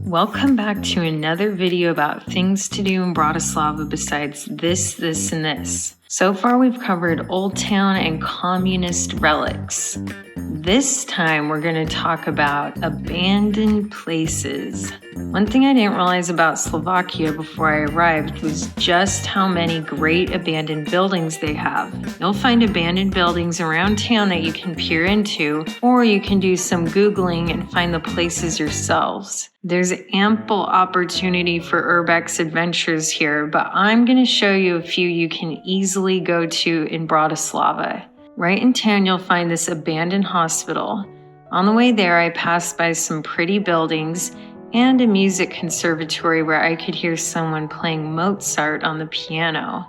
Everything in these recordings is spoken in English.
Welcome back to another video about things to do in Bratislava besides this, and this. So far we've covered Old Town and communist relics. This time we're going to talk about abandoned places. One thing I didn't realize about Slovakia before I arrived was just how many great abandoned buildings they have. You'll find abandoned buildings around town that you can peer into, or you can do some Googling and find the places yourselves. There's ample opportunity for urbex adventures here, but I'm going to show you a few you can easily go to in Bratislava. Right in town, you'll find this abandoned hospital. On the way there, I passed by some pretty buildings and a music conservatory where I could hear someone playing Mozart on the piano.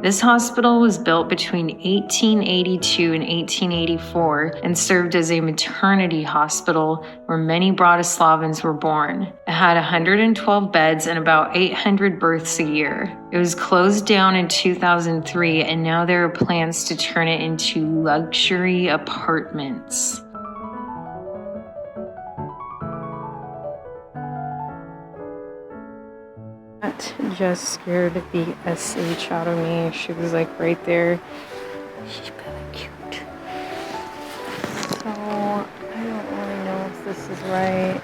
This hospital was built between 1882 and 1884 and served as a maternity hospital where many Bratislavans were born. It had 112 beds and about 800 births a year. It was closed down in 2003, and now there are plans to turn it into luxury apartments. That just scared the SH out of me. She was like right there. She's kind of cute. So I don't really know if this is right.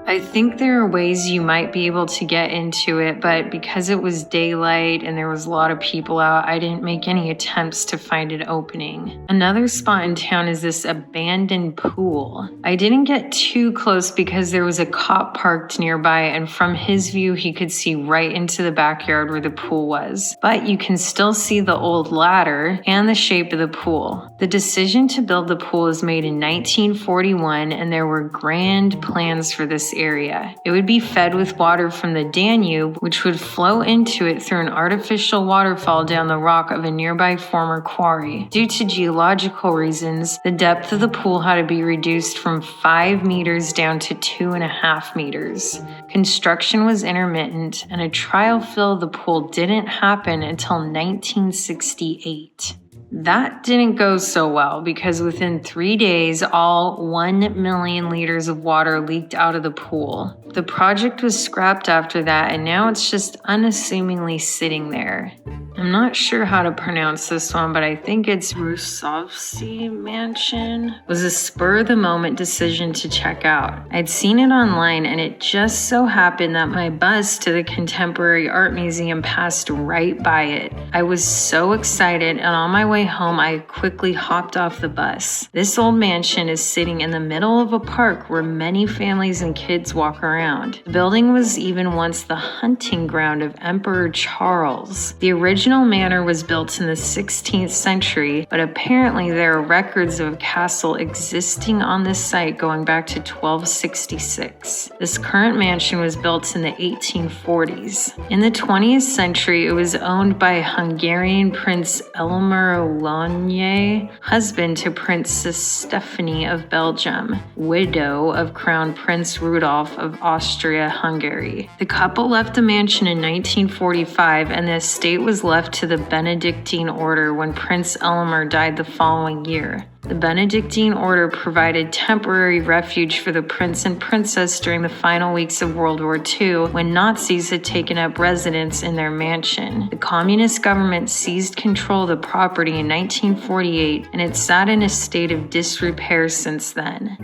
I think there are ways you might be able to get into it, but because it was daylight and there was a lot of people out, I didn't make any attempts to find an opening. Another spot in town is this abandoned pool. I didn't get too close because there was a cop parked nearby, and from his view, he could see right into the backyard where the pool was. But you can still see the old ladder and the shape of the pool. The decision to build the pool was made in 1941, and there were grand plans for this area. It would be fed with water from the Danube, which would flow into it through an artificial waterfall down the rock of a nearby former quarry. Due to geological reasons, the depth of the pool had to be reduced from 5 meters down to 2.5 meters. Construction was intermittent, and a trial fill of the pool didn't happen until 1968. That didn't go so well because within 3 days, all 1 million liters of water leaked out of the pool. The project was scrapped after that, and now it's just unassumingly sitting there. I'm not sure how to pronounce this one, but I think it's Rusovski mansion. It was a spur-of-the-moment decision to check out. I'd seen it online, and it just so happened that my bus to the Contemporary Art Museum passed right by it. I was so excited, and on my way home, I quickly hopped off the bus. This old mansion is sitting in the middle of a park where many families and kids walk around. The building was even once the hunting ground of Emperor Charles. The original manor was built in the 16th century, but apparently there are records of a castle existing on this site going back to 1266. This current mansion was built in the 1840s. In the 20th century, it was owned by Hungarian Prince Elmer Lonier, husband to Princess Stephanie of Belgium, widow of Crown Prince Rudolph of Austria-Hungary. The couple left the mansion in 1945, and the estate was left to the Benedictine order when Prince Elmer died the following year. The Benedictine order provided temporary refuge for the prince and princess during the final weeks of World War II when Nazis had taken up residence in their mansion. The communist government seized control of the property in 1948, and it sat in a state of disrepair since then.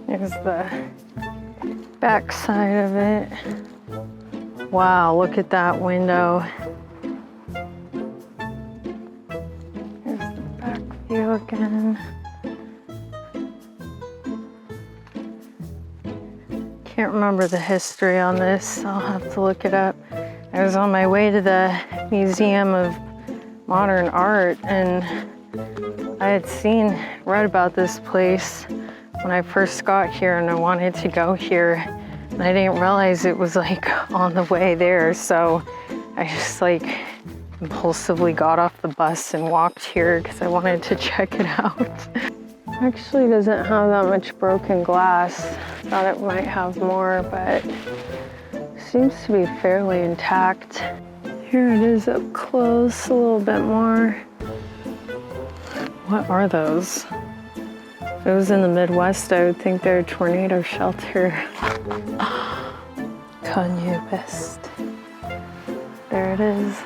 There's the back side of it. Wow, look at that window. Here's the back view again. Can't remember the history on this. I'll have to look it up. I was on my way to the Museum of Modern Art, and I had read about this place when I first got here, and I wanted to go here, and I didn't realize it was like on the way there, so I just like impulsively got off the bus and walked here because I wanted to check it out. Actually doesn't have that much broken glass. Thought it might have more, but seems to be fairly intact. Here it is up close, a little bit more. What are those? If it was in the Midwest, I would think they're a tornado shelter. Urbex. There it is.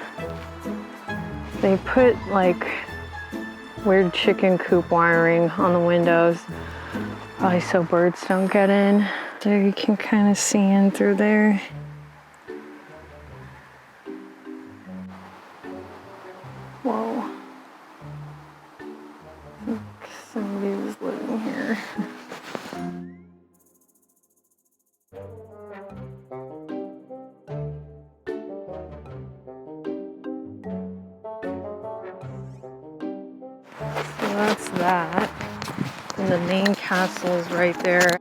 They put like weird chicken coop wiring on the windows, probably so birds don't get in. So you can kind of see in through there. Whoa. I think somebody was living here. So that's that. And the main castle is right there.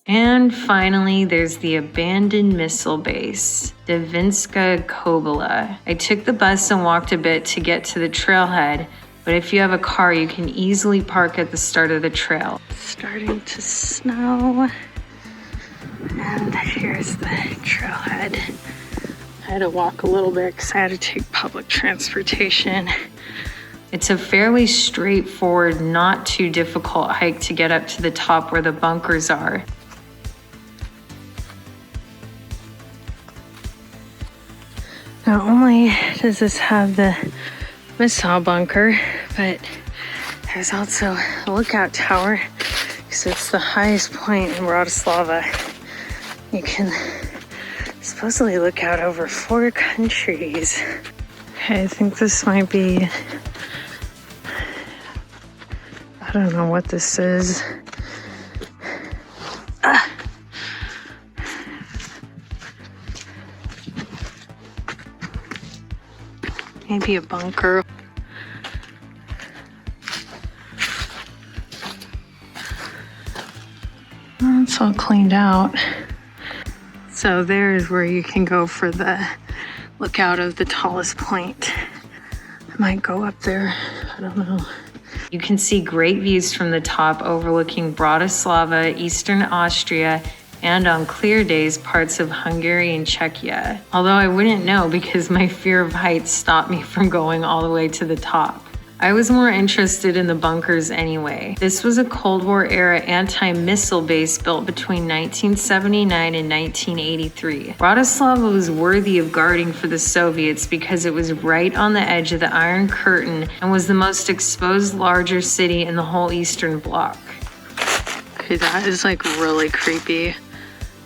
And finally, there's the abandoned missile base, Devinska Kobyla. I took the bus and walked a bit to get to the trailhead, but if you have a car, you can easily park at the start of the trail. It's starting to snow, and here's the trailhead. I had to walk a little bit because I had to take public transportation. It's a fairly straightforward, not too difficult hike to get up to the top where the bunkers are. Not only does this have the missile bunker, but there's also a lookout tower because it's the highest point in Bratislava. You can supposedly look out over 4 countries. Okay, I think this might be, I don't know what this is. Maybe a bunker. Well, it's all cleaned out. So there's where you can go for the lookout of the tallest point. I might go up there, I don't know. You can see great views from the top overlooking Bratislava, Eastern Austria, and on clear days, parts of Hungary and Czechia. Although I wouldn't know because my fear of heights stopped me from going all the way to the top. I was more interested in the bunkers anyway. This was a Cold War era anti-missile base built between 1979 and 1983. Bratislava was worthy of guarding for the Soviets because it was right on the edge of the Iron Curtain and was the most exposed larger city in the whole Eastern Bloc. Okay, that is like really creepy.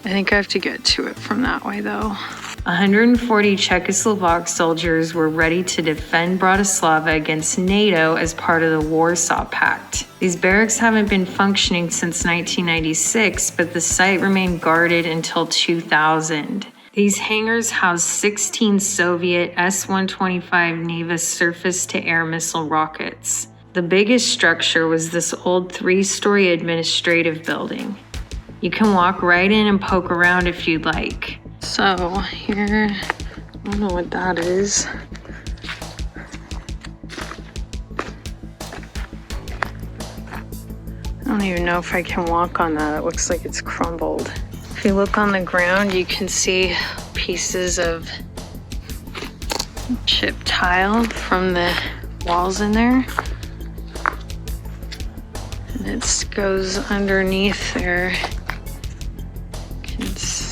I think I have to get to it from that way though. 140 Czechoslovak soldiers were ready to defend Bratislava against NATO as part of the Warsaw Pact. These barracks haven't been functioning since 1996, but the site remained guarded until 2000. These hangars housed 16 Soviet S-125 Neva surface-to-air missile rockets. The biggest structure was this old 3-story administrative building. You can walk right in and poke around if you'd like. So here, I don't know what that is. I don't even know if I can walk on that. It looks like it's crumbled. If you look on the ground, you can see pieces of chipped tile from the walls in there. And it goes underneath there.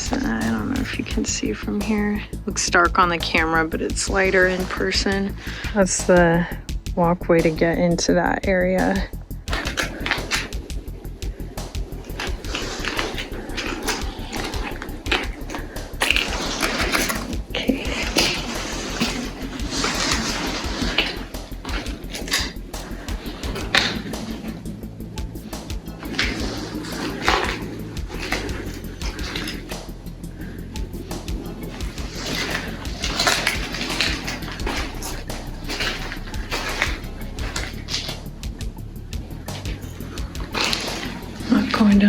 I don't know if you can see from here. Looks dark on the camera, but it's lighter in person. That's the walkway to get into that area.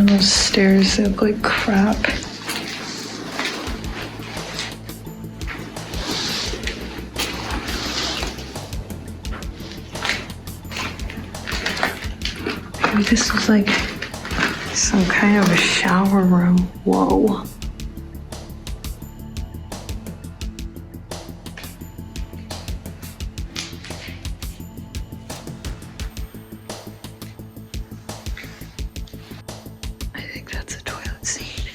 those stairs, they look like crap. Maybe this was like some kind of a shower room. Whoa. I think that's a toilet seat.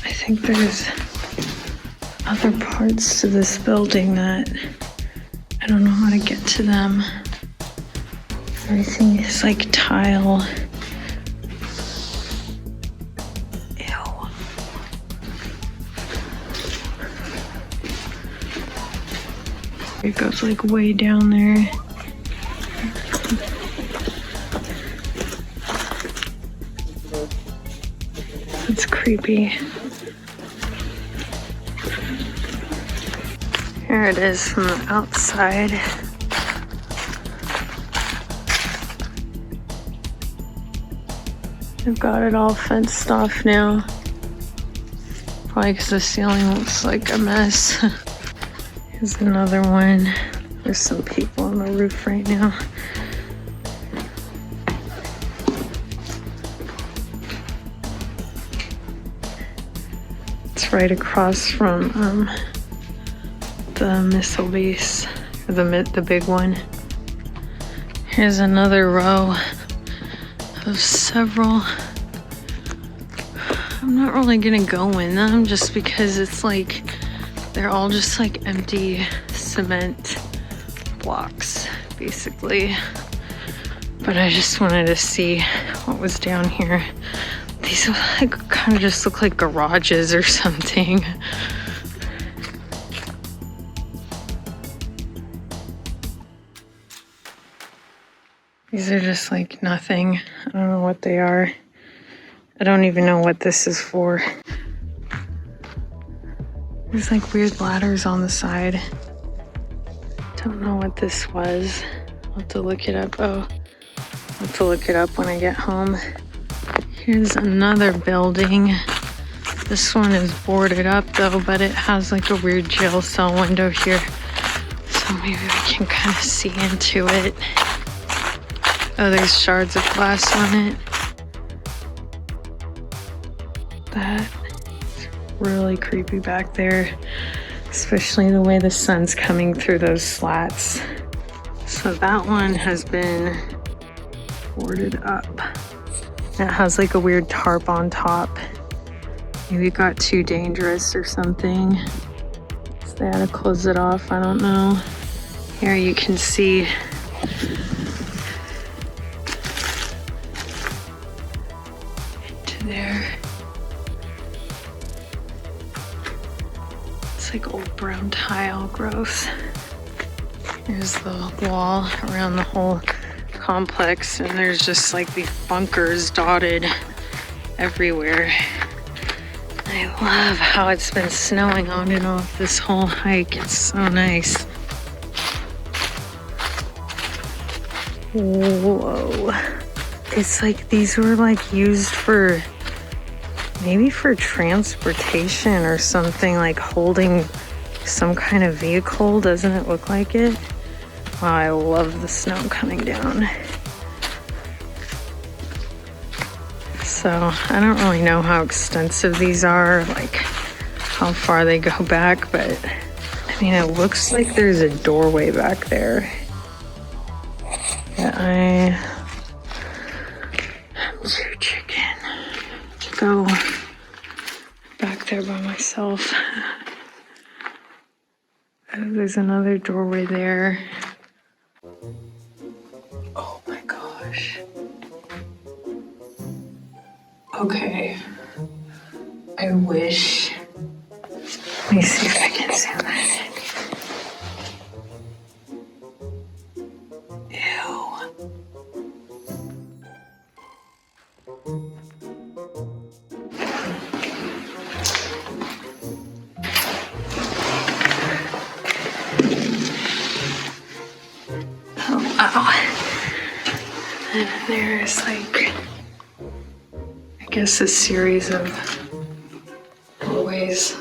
I think there's other parts to this building that I don't know how to get to them. Everything is like tile. Ew. It goes like way down there. It's creepy. Here it is from the outside. They've got it all fenced off now. Probably because the ceiling looks like a mess. Here's another one. There's some people on the roof right now. It's right across from the missile base, or the big one. Here's another row of several. I'm not really gonna go in them just because it's like they're all just like empty cement blocks basically, but I just wanted to see what was down here. These like kind of just look like garages or something. These are just like nothing. I don't know what they are. I don't even know what this is for. There's like weird ladders on the side. Don't know what this was. I'll have to look it up. Oh, I'll have to look it up when I get home. Here's another building. This one is boarded up though, but it has like a weird jail cell window here. So maybe we can kind of see into it. Oh, there's shards of glass on it. That's really creepy back there, especially the way the sun's coming through those slats. So that one has been boarded up. It has like a weird tarp on top. Maybe it got too dangerous or something, so they had to close it off. I don't know. Here you can see there. It's like old brown tile, gross. There's the wall around the whole complex, and there's just like these bunkers dotted everywhere. I love how it's been snowing on and off this whole hike. It's so nice. Whoa. It's like these were like used for maybe for transportation or something, like holding some kind of vehicle. Doesn't it look like it? Wow, I love the snow coming down. So I don't really know how extensive these are, like how far they go back, but I mean, it looks like there's a doorway back there. Yeah, I'm too chicken to go back there by myself. Oh, there's another doorway there. Oh my gosh. Okay. I wish. Let me see if I can zoom that in. Oh. And there's like, I guess, a series of hallways.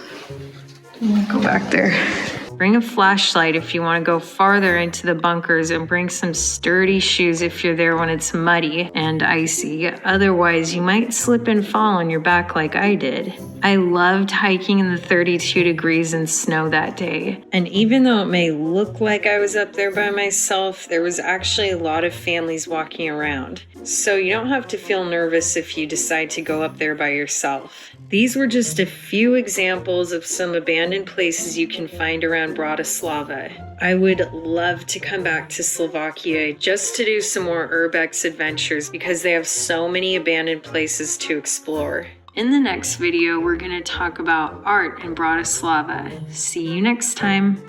I'm gonna go back there. Bring a flashlight if you want to go farther into the bunkers, and bring some sturdy shoes if you're there when it's muddy and icy. Otherwise, you might slip and fall on your back like I did. I loved hiking in the 32 degrees and snow that day. And even though it may look like I was up there by myself, there was actually a lot of families walking around. So you don't have to feel nervous if you decide to go up there by yourself. These were just a few examples of some abandoned places you can find around Bratislava. I would love to come back to Slovakia just to do some more urbex adventures because they have so many abandoned places to explore. In the next video, we're going to talk about art in Bratislava. See you next time.